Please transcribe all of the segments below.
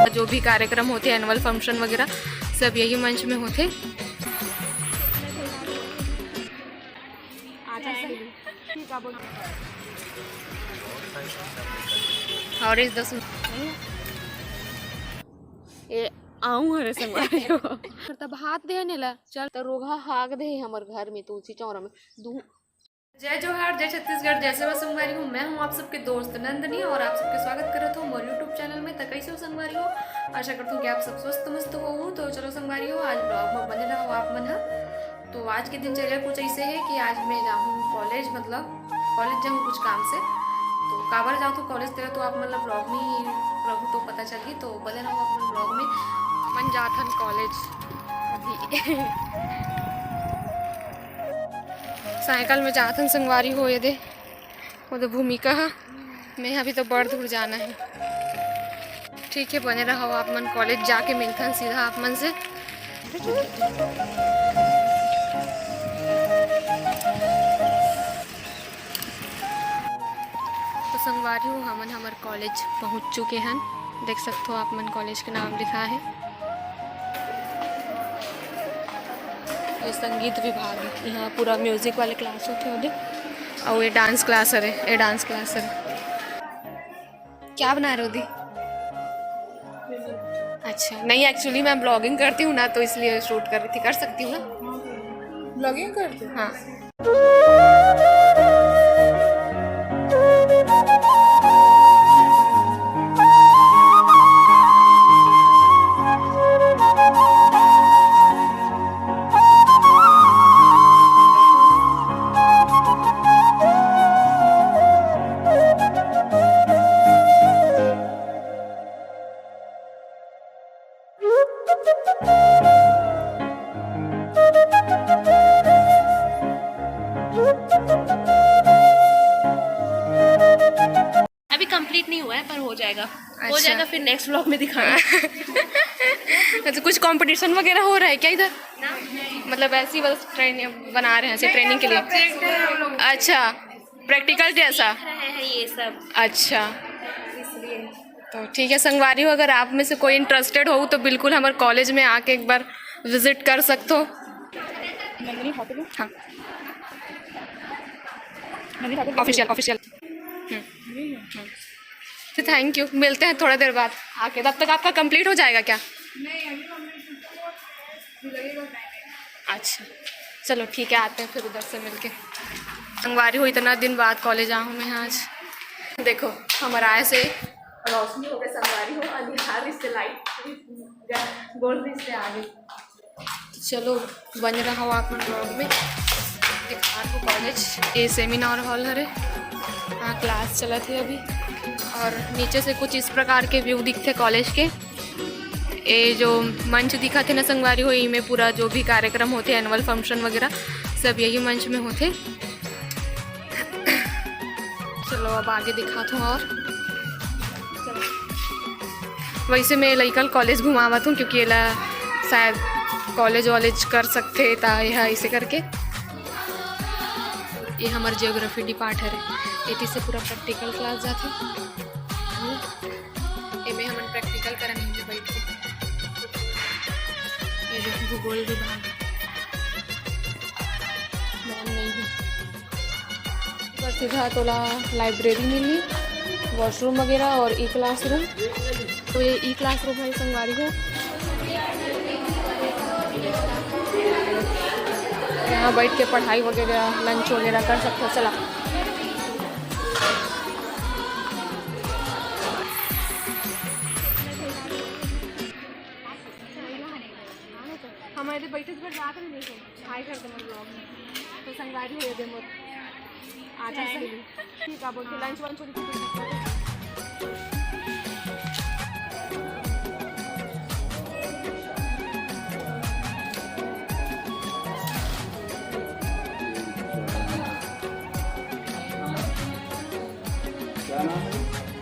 जो भी कार्यक्रम होते एनुअल फंक्शन वगैरह सब यही मंच में होते। और इस दस ए आऊँ हरे संगवारी हो तब हाथ दे नेला चल तो रोगा हाग दे हमर घर में तुलसी चौरा में दू। जय जोहार, जय छत्तीसगढ़, जय सेवा संगवारी हूँ। मैं हूँ आप सबके दोस्त नंदनी और आप सबके स्वागत करता हूँ मोर यूट्यूब चैनल में। तो कैसे हो संगवारी हो, आशा करता हूँ कि आप सब स्वस्थ मस्त हो। तो चलो संगवारी हो, आज ब्लॉग में बने रहो आप मन। तो आज के दिनचर्या कुछ ऐसे है कि आज मैं जाऊँ कॉलेज, मतलब कॉलेज जाऊँ कुछ काम से। तो काबर जाऊँ तो कॉलेज तेरा तो आप मतलब ब्लॉग में ही प्रभु तो पता चल गई। तो बने रहो अपने ब्लॉग में। मन जाथन कॉलेज अभी साइकिल में जाथन संगवारी हो। ये दे वो तो भूमिका है, मैं अभी तो बड़ दूर जाना है। ठीक है, बने रहो आप मन, कॉलेज जाके मिलथन सीधा आप मन से। तो संगवारी हो हमन हमार कॉलेज पहुंच चुके हैं। देख सकते हो आप मन कॉलेज के नाम लिखा है। ये संगीत विभाग है, यहाँ पूरा म्यूजिक वाले क्लास होते हैं। और ये डांस क्लास है, ये डांस क्लास है। क्या बना रहे हो दी? अच्छा नहीं, एक्चुअली मैं ब्लॉगिंग करती हूँ ना, तो इसलिए शूट कर रही थी। कर सकती हूँ ना ब्लॉगिंग करते? हाँ। अभी कंप्लीट नहीं हुआ है पर हो जाएगा। अच्छा। हो जाएगा, फिर नेक्स्ट व्लॉग में दिखाना। अच्छा, कुछ कंपटीशन वगैरह हो रहा है क्या इधर? मतलब ऐसी बस ट्रेनिंग बना रहे हैं ऐसे ट्रेनिंग के लिए? अच्छा, प्रैक्टिकल जैसा है ये सब। अच्छा, तो ठीक है संगवारी हो, अगर आप में से कोई इंटरेस्टेड हो तो बिल्कुल हमारे कॉलेज में आके एक बार विजिट कर सकते हो। हाँ, ऑफिशियल। तो थैंक यू, मिलते हैं थोड़ा देर बाद आके। तब तक आपका कंप्लीट हो जाएगा क्या? अच्छा चलो ठीक है, आते हैं फिर उधर से मिलके। संगवारी हो इतना दिन बाद कॉलेज आऊँ मैं आज। देखो हमारा आए से रोशनी हो गई, संगवारी हो अंधियार से लाइट गोल्ड से आ गई। चलो बन रहा हो आप ब्लॉग में। दिखा को कॉलेज ये सेमिनार हॉल है, हाँ क्लास चला थी अभी। और नीचे से कुछ इस प्रकार के व्यू दिखते कॉलेज के। ये जो मंच दिखा थे ना संगवारी हो, में पूरा जो भी कार्यक्रम होते एनुअल फंक्शन वगैरह सब यही मंच में होते। चलो अब आगे दिखाता हूँ। और चलो वैसे मैं लइकल कॉलेज घुमावत हूँ क्योंकि ये शायद कॉलेज वॉलेज कर सकते था यह ऐसे करके। ये हमारे जियोग्राफी डिपार्ट है, एटी से पूरा प्रैक्टिकल क्लास जाते। ये में हम प्रैक्टिकल करने में बैठ के। ये देखो भूगोल विभाग मैम नहीं है। बस सीधा तोला लाइब्रेरी मिली, वॉशरूम वगैरह और ई क्लास रूम। तो ये ई क्लास रूम है संगवारी हो, यहाँ बैठ के पढ़ाई वगैरह लंच वगैरह कर सकते हो। चला हमारे बैठे से बात नहीं हाई कर दे ब्लॉग में। तो संगवारी हो दे मोर आजा सही ठीक है, बोलते लंच वंच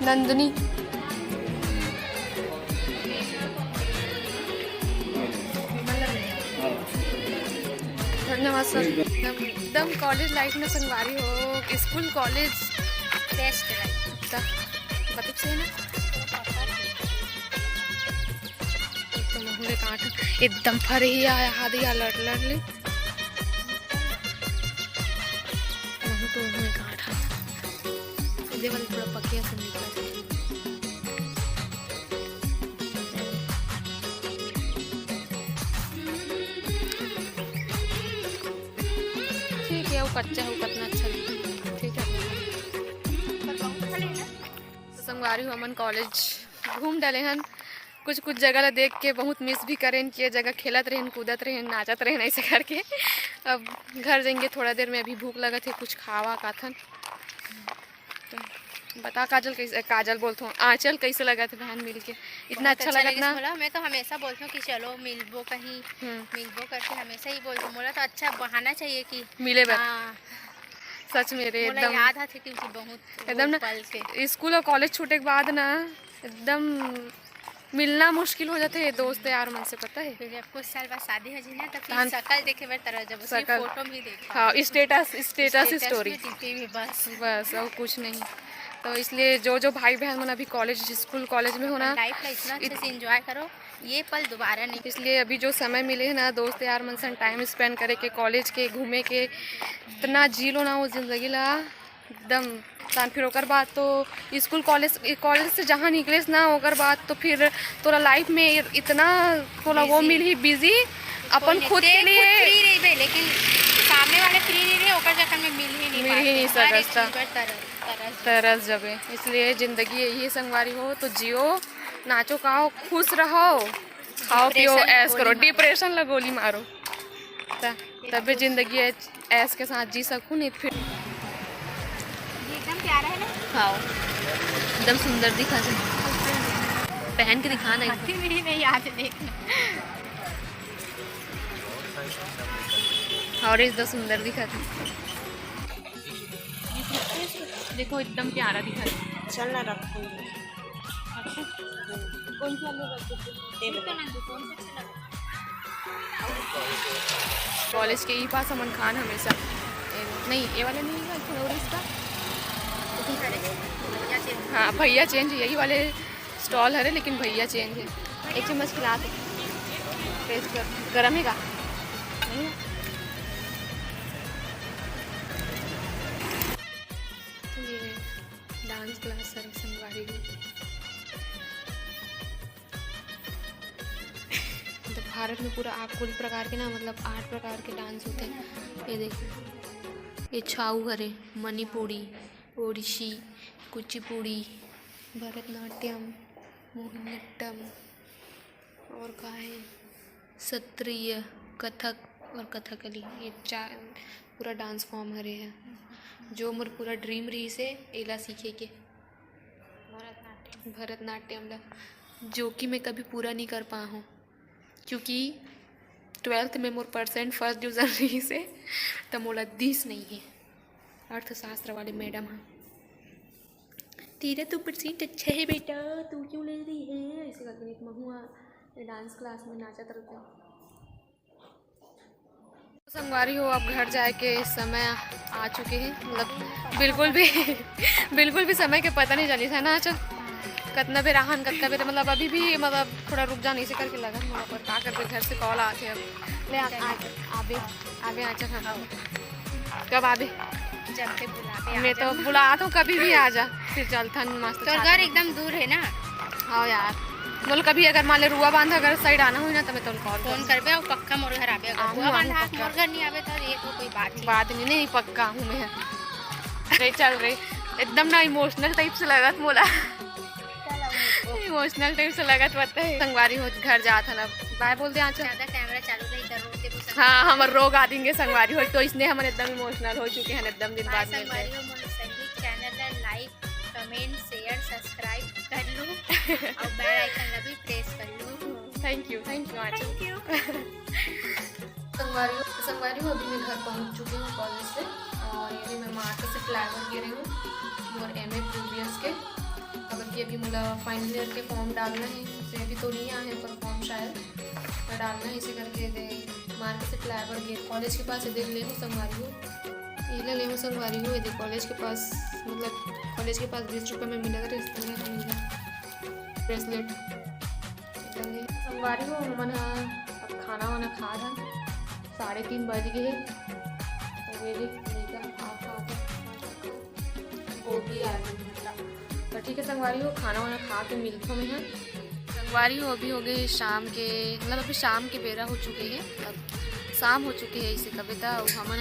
नंदनी। धन्यवाद सर। एकदम कॉलेज लाइफ में संगवारी हो, स्कूल कॉलेज बेस्ट है। मतलब से ना कांट एकदम फरे ही आया हादिया लड़ ले तो में कांट दे वाले थोड़ा पके से निकल ठीक है। वो कच्चा है वो कितना अच्छा लगता है। ठीक है संगवारी हो अमन कॉलेज घूम डाले हन कुछ कुछ जगह ला देख के बहुत मिस भी करें कि ये जगह खेलत रहें कूदत रहें नाचत रहें ऐसे करके। अब घर जाएंगे थोड़ा देर में, अभी भूख लगा थे कुछ खावा काथन। तो बता काजल कैसे, काजल बोलता हूँ आंचल कैसे लगा थे बहन मिल के? इतना अच्छा लगा ना। बोला मैं तो हमेशा बोलती हूँ कि चलो मिलबो कहीं मिलबो करके हमेशा ही बोलती हूँ। बोला तो अच्छा बहाना चाहिए कि मिले बस। हाँ, सच मेरे एकदम याद आती थी बहुत एकदम ना स्कूल और कॉलेज छूटे के बाद ना एकदम मिलना मुश्किल हो जाते है दोस्त यार मन से, पता है। फिर जब कुछ साल बाद शादी हो जी ना तो फिर शकल देखे बार तरह जब उसकी फोटो भी देखा। हाँ स्टेटस स्टोरी बस बस और कुछ नहीं। तो इसलिए जो जो भाई बहन मन अभी कॉलेज स्कूल कॉलेज में हो ना लाइफ का इतना अच्छे से एंजॉय करो, ये पल दोबारा नहीं। इसलिए अभी जो समय मिले है ना दोस्त यार मन से टाइम स्पेंड करे के कॉलेज के घूमे के इतना जी लो ना वो जिंदगी ला एकदम तान। फिर ओकर बाद तो स्कूल कॉलेज से जहाँ निकले ना ओकर बाद तो फिर तोरा लाइफ में इतना थोड़ा वो मिल ही बिजी अपन खुद के लिए फ्री रही लेकिन सामने वाले फ्री नहीं रहे ओकर जगह में मिल ही नहीं सकता तरस जबे। इसलिए ज़िंदगी यही संगवारी हो तो जियो नाचो खाओ खुश रहो खाओ पियो ऐश करो, डिप्रेशन ला गोली मारो तभी ज़िंदगी ऐश के साथ जी सकूँ। नहीं फिर एकदम प्यारा है ना, खाओ एकदम सुंदर दिखा दे पहन के दिखाना मेरी नहीं याद देखना और एकदम सुंदर दिखा दे। देखो एकदम प्यारा दिखा दे। चलना रखूंगी कौन सा कॉलेज के ही पास अमन खान हमेशा नहीं ये वाला नहीं है थोड़ा इसका। हाँ भैया चेंज यही वाले स्टॉल है लेकिन भैया चेंज है। एक चम्मच खिला दे टेस्ट कर गर्म है का नहीं। ये डांस क्लास सर संगवारी तो भारत में पूरा आप कुल प्रकार के ना मतलब 8 प्रकार के डांस होते हैं। ये देखो ये छाऊ हरे मणिपुरी ओडिसी कुचिपुड़ी भरतनाट्यम मोहिनीअट्टम और का है सत्रिय कथक और कथकली। ये 4 पूरा डांस फॉर्म हरे है जो मोर पूरा ड्रीम रही से एला सीखे के भरतनाट्यम ला जो कि मैं कभी पूरा नहीं कर पा हूँ क्योंकि 12th में मोर परसेंट फर्स्ट डिवीज़न रही से तो मोला 10 नहीं है। अर्थशास्त्र वाले मैडम हैं तेरा तो परसेंट अच्छा है बेटा तू क्यों ले रही है ऐसे करके एक महुआ डांस क्लास में नाचत रहते हैं। संगवारी हो अब घर जाए के समय आ चुके हैं मतलब बिल्कुल भी समय के पता नहीं चली था ना। चल कितना भी राहन कितना भी मतलब अभी भी मतलब थोड़ा रुक जाने से करके लगा वहाँ पर का करके घर से कॉल आते अब ले आबे आचा खाओ कब आबे जब से बुलाते मैं तो बुला तो कभी भी आ जा फिर चलथन मस्त। तो घर एकदम दूर है ना। हाँ यार बोल कभी अगर मान ले रुआ बांधा अगर साइड आना हो ना तो मैं तो कॉल फोन करबे और पक्का मोर घर आबे। अगर रुआ बांधा मोर घर नहीं आबे तो ये तो कोई बात नहीं पक्का हूँ मैं। अरे चल रही एकदम ना इमोशनल टाइप से लगा मोला इमोशनल टाइप से लगा पता है संगवारी हो घर जाता ना बाय बोल दे आचा ज्यादा कैमरा चालू रही इधर रोते कुछ। हाँ हमारे रोग आ देंगे संगवारी हो तो इसलिए हम एकदम इमोशनल हो चुके हैं एकदम दिन बाद में। संगवारी हो मोर सही चैनल ला लाइक कमेंट शेयर सब्सक्राइब कर लो और बेल आइकन ला भी प्रेस कर लो। थैंक यू आचा संगवारी हो अभी मैं घर पहुंच चुकी हूँ कॉलेज से और ये मैं मार्क से फ्लैगर गिर रही हूँ और MA प्रीवियस के कि अभी मुझे फाइनल ईयर के फॉर्म डालना है से अभी तो नहीं आए पर फॉर्म शायद मैं डालना है इसे करके दे मार्केट से फ्लाईओवर गेट कॉलेज के पास देख ले संगवारी हो ये ले संगवारी हो दे कॉलेज के पास मतलब कॉलेज के पास 20 रुपये में मिलेगा तो इसलिए मिलेगा ब्रेसलेट संगवारी हो मन अब खाना वाना खा था 3:30 बज गए तो ठीक है संगवारी हो खाना वाना खा के मिलते में है। संगवारी हो अभी हो गए शाम के मतलब अभी शाम के बेरा हो चुके हैं, अब शाम हो चुकी है इसे कविता और हमन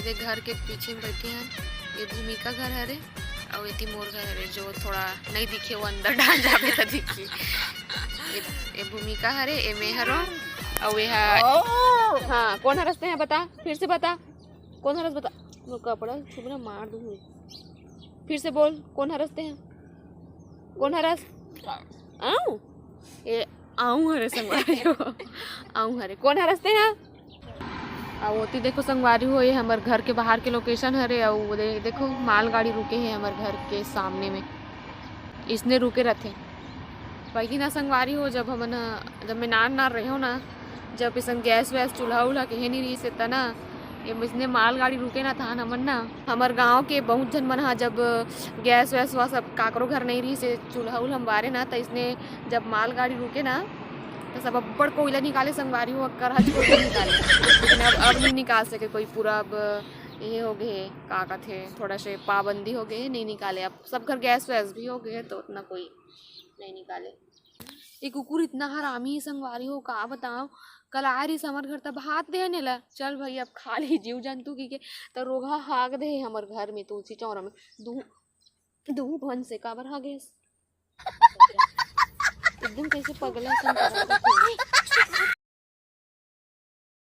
ये घर के पीछे में बैठे हैं। ये भूमिका घर हरे और ये मोर घर हरे जो थोड़ा नहीं दिखे वो अंदर डाल जावे तो दिखी। ये भूमिका हरे ये मैं हरो और ये हाँ कौन हरसते हैं बता फिर से बता कौन हरस बता वो कपड़ा छुपना मार दूँ फिर से बोल कौन हरसते हैं कौन हरस आऊँ ये आऊँ हरे संगवारी हो आऊँ हरे कौन हरसते हैं और होती देखो संगवारी हो ये हमारे घर के बाहर के लोकेशन हरे और देखो मालगाड़ी रुके हैं हमारे घर के सामने में इसने रुके रहते बाकी ना संगवारी हो जब हम जब मैं नार रहे हो ना जब इस गैस वैस चूल्हा उल्हा कहे नहीं रही से तना ये इसने मालगाड़ी रुके ना था हमन ना हमारे गांव के बहुत जन मन हा जब गैस वैस हुआ सब काकरो घर नहीं रही से चूल्हा उल्हा बारे ना तो इसने जब मालगाड़ी रुके ना तो सब अब्बड़ कोयला निकाले संगवारी हो करहज कोयला निकाले लेकिन अब नहीं निकाल सके कोई पूरा अब ये हो गए का थे थोड़ा से पाबंदी हो गए नहीं निकाले अब सब घर गैस वैस भी हो गए तो उतना कोई नहीं निकाले। ये कुकुर इतना हरामी है संगवारी हो का बताओ कल आ रही हमारे घर तब हाथ दे ला चल भाई अब खा ली जीव जंतु की के तो रोगा हाग दे हमारे घर में तुलसी चौरा में दू भन से काबर हा गैस एकदम कैसे पगला